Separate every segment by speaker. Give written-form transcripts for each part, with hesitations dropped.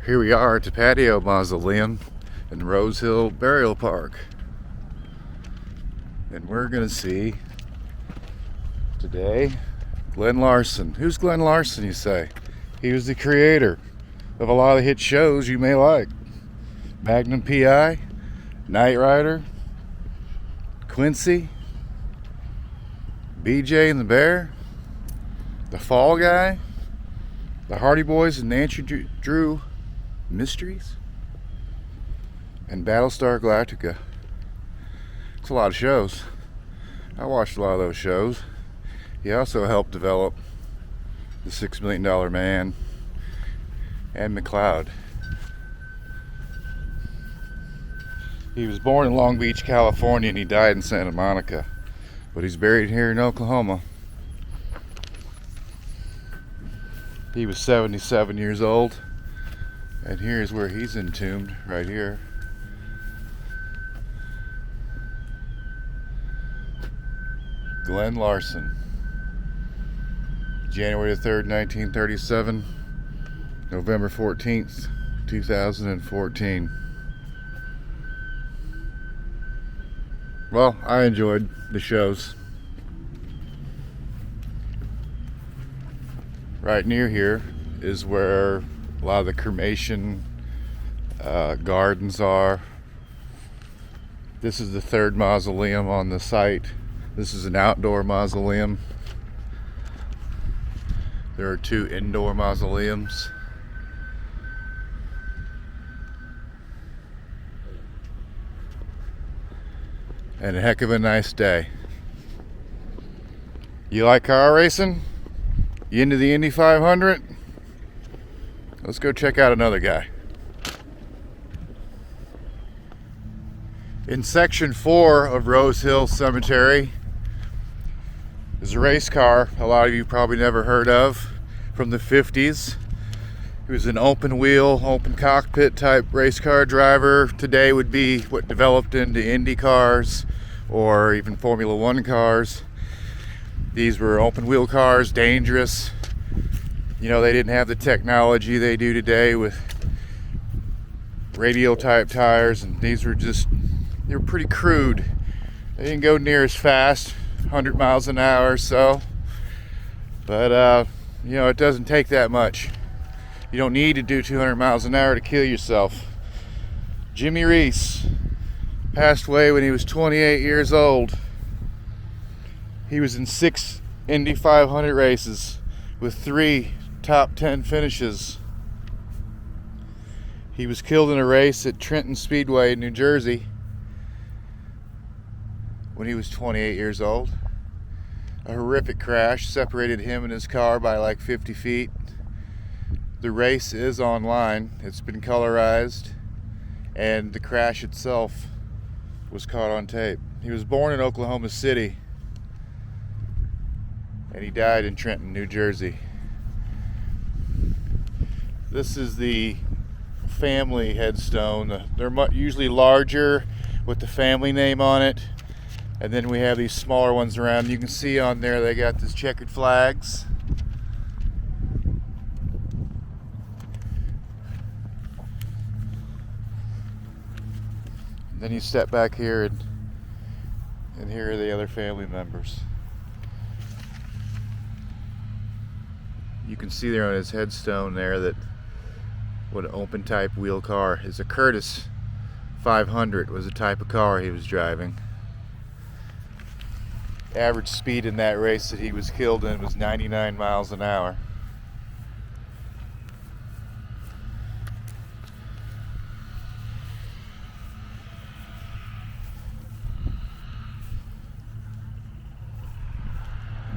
Speaker 1: Here we are at the patio mausoleum in Rose Hill Burial Park. And we're going to see today Glen Larson. Who's Glen Larson, you say? He was the creator of a lot of hit shows you may like. Magnum P.I., Knight Rider, Quincy, BJ and the Bear, The Fall Guy, The Hardy Boys and Nancy Drew Mysteries, and Battlestar Galactica. It's a lot of shows. I watched a lot of those shows. He also helped develop The $6 Million Man and McCloud. He was born in Long Beach, California, and he died in Santa Monica, but he's buried here in Oklahoma. He was 77 years old, and here's where he's entombed, right here. Glen Larson, January 3rd, 1937, November 14th, 2014. Well, I enjoyed the shows. Right near here is where a lot of the cremation gardens are. This is the third mausoleum on the site. This is an outdoor mausoleum. There are two indoor mausoleums. And a heck of a nice day. You like car racing? You into the Indy 500? Let's go check out another guy. In section 4 of Rose Hill Cemetery is a race car a lot of you probably never heard of, from the 50s. He was an open wheel, open cockpit type race car driver. Today would be what developed into Indy cars or even Formula One cars. These were open wheel cars, dangerous. You know, they didn't have the technology they do today with radial type tires, and these were just, they were pretty crude. They didn't go near as fast, 100 miles an hour or so. But, you know, it doesn't take that much. You don't need to do 200 miles an hour to kill yourself. Jimmy Reese passed away when he was 28 years old. He was in 6 Indy 500 races with 3 top 10 finishes. He was killed in a race at Trenton Speedway in New Jersey when he was 28 years old. A horrific crash separated him and his car by like 50 feet. The race is online. It's been colorized, and the crash itself was caught on tape. He was born in Oklahoma City, and he died in Trenton, New Jersey. This is the family headstone. They're usually larger with the family name on it, and then we have these smaller ones around. You can see on there they got these checkered flags. Then you step back here, and here are the other family members. You can see there on his headstone there that what an open type wheel car is. A Curtis 500 was the type of car he was driving. Average speed in that race that he was killed in was 99 miles an hour.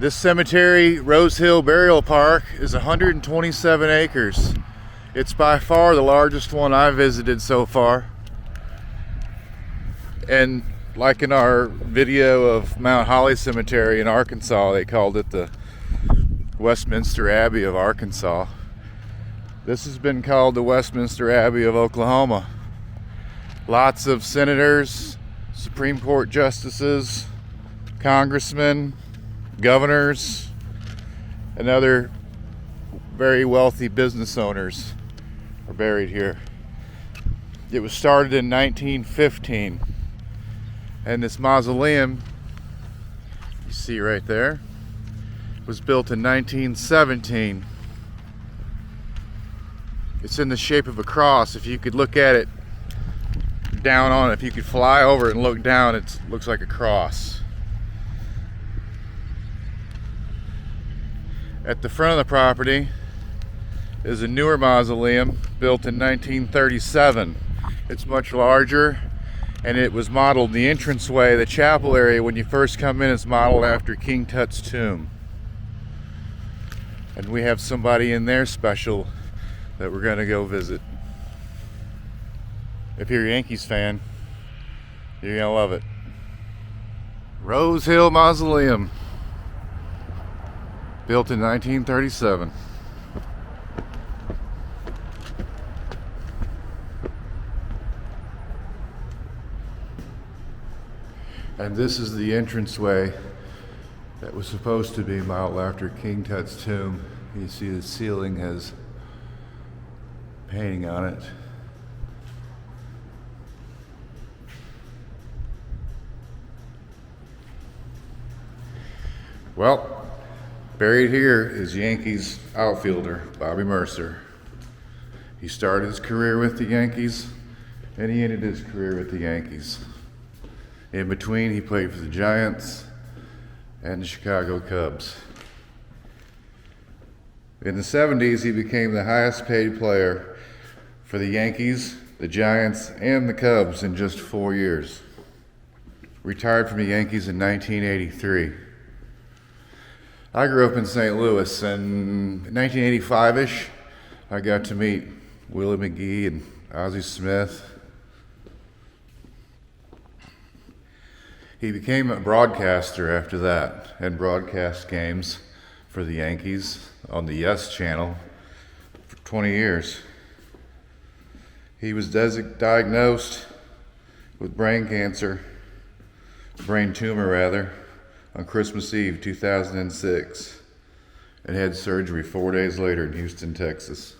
Speaker 1: This cemetery, Rose Hill Burial Park, is 127 acres. It's by far the largest one I've visited so far. And like in our video of Mount Holly Cemetery in Arkansas, they called it the Westminster Abbey of Arkansas. This has been called the Westminster Abbey of Oklahoma. Lots of senators, Supreme Court justices, congressmen, governors, and other very wealthy business owners are buried here. It was started in 1915, and this mausoleum you see right there was built in 1917. It's in the shape of a cross. If you could look at it down on it, if you could fly over it and look down, it looks like a cross. At the front of the property is a newer mausoleum built in 1937. It's much larger, and it was modeled, the entranceway, the chapel area when you first come in is modeled after King Tut's tomb. And we have somebody in there special that we're gonna go visit. If you're a Yankees fan, you're gonna love it. Rose Hill Mausoleum, built in 1937. And this is the entranceway that was supposed to be modeled after King Tut's tomb. You see the ceiling has painting on it. Well, buried here is Yankees outfielder Bobby Murcer. He started his career with the Yankees, and he ended his career with the Yankees. In between, he played for the Giants and the Chicago Cubs. In the 70s, he became the highest paid player for the Yankees, the Giants, and the Cubs in just 4 years. Retired from the Yankees in 1983. I grew up in St. Louis, and in 1985-ish, I got to meet Willie McGee and Ozzie Smith. He became a broadcaster after that and broadcast games for the Yankees on the Yes channel for 20 years. He was diagnosed with brain tumor rather, on Christmas Eve 2006, and had surgery 4 days later in Houston, Texas.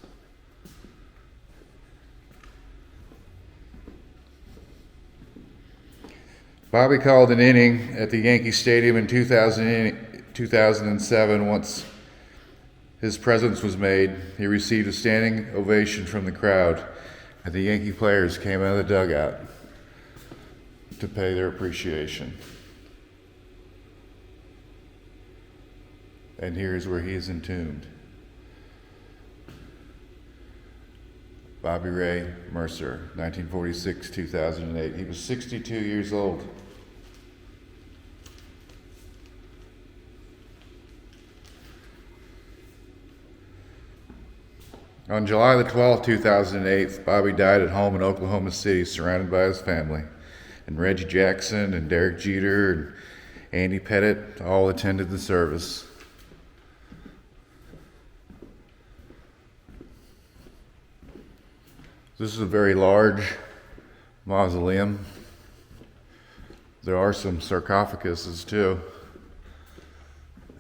Speaker 1: Bobby called an inning at the Yankee Stadium in 2007. Once his presence was made, he received a standing ovation from the crowd, and the Yankee players came out of the dugout to pay their appreciation. And here's where he is entombed. Bobby Ray Mercer, 1946-2008. He was 62 years old. On July the 12th, 2008, Bobby died at home in Oklahoma City, surrounded by his family. And Reggie Jackson and Derek Jeter and Andy Pettit all attended the service. This is a very large mausoleum. There are some sarcophaguses too,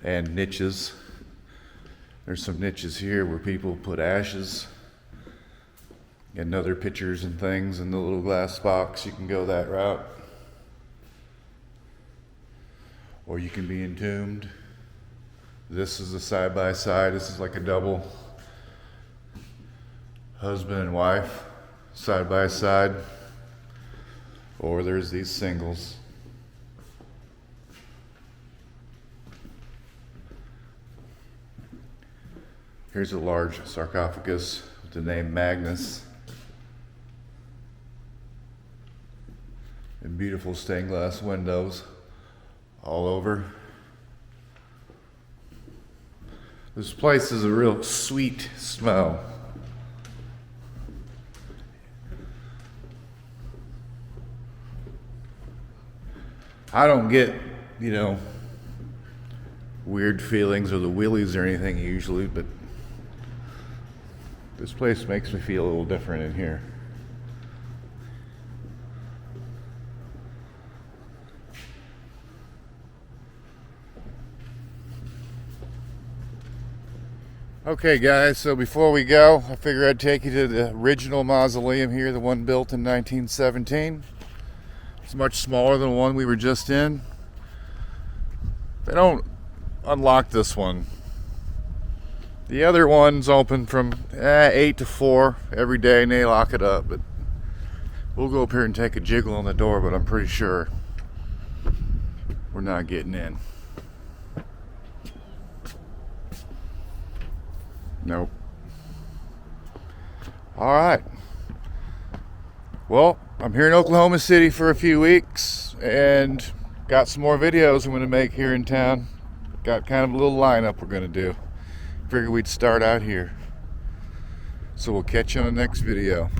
Speaker 1: and niches. There's some niches here where people put ashes and other pictures and things in the little glass box. You can go that route. Or you can be entombed. This is a side-by-side. This is like a double husband and wife, side by side. Or there's these singles. Here's a large sarcophagus with the name Magnus. And beautiful stained glass windows all over. This place is a real sweet smell. I don't get, weird feelings or the willies or anything usually, but this place makes me feel a little different in here. Okay guys, so before we go, I figured I'd take you to the original mausoleum here, the one built in 1917. It's much smaller than the one we were just in. They don't unlock this one. The other one's open from 8 to 4 every day and they lock it up, but we'll go up here and take a jiggle on the door, but I'm pretty sure we're not getting in. Nope. Alright. Well, I'm here in Oklahoma City for a few weeks and got some more videos I'm going to make here in town. Got kind of a little lineup we're going to do. Figured we'd start out here. So we'll catch you on the next video.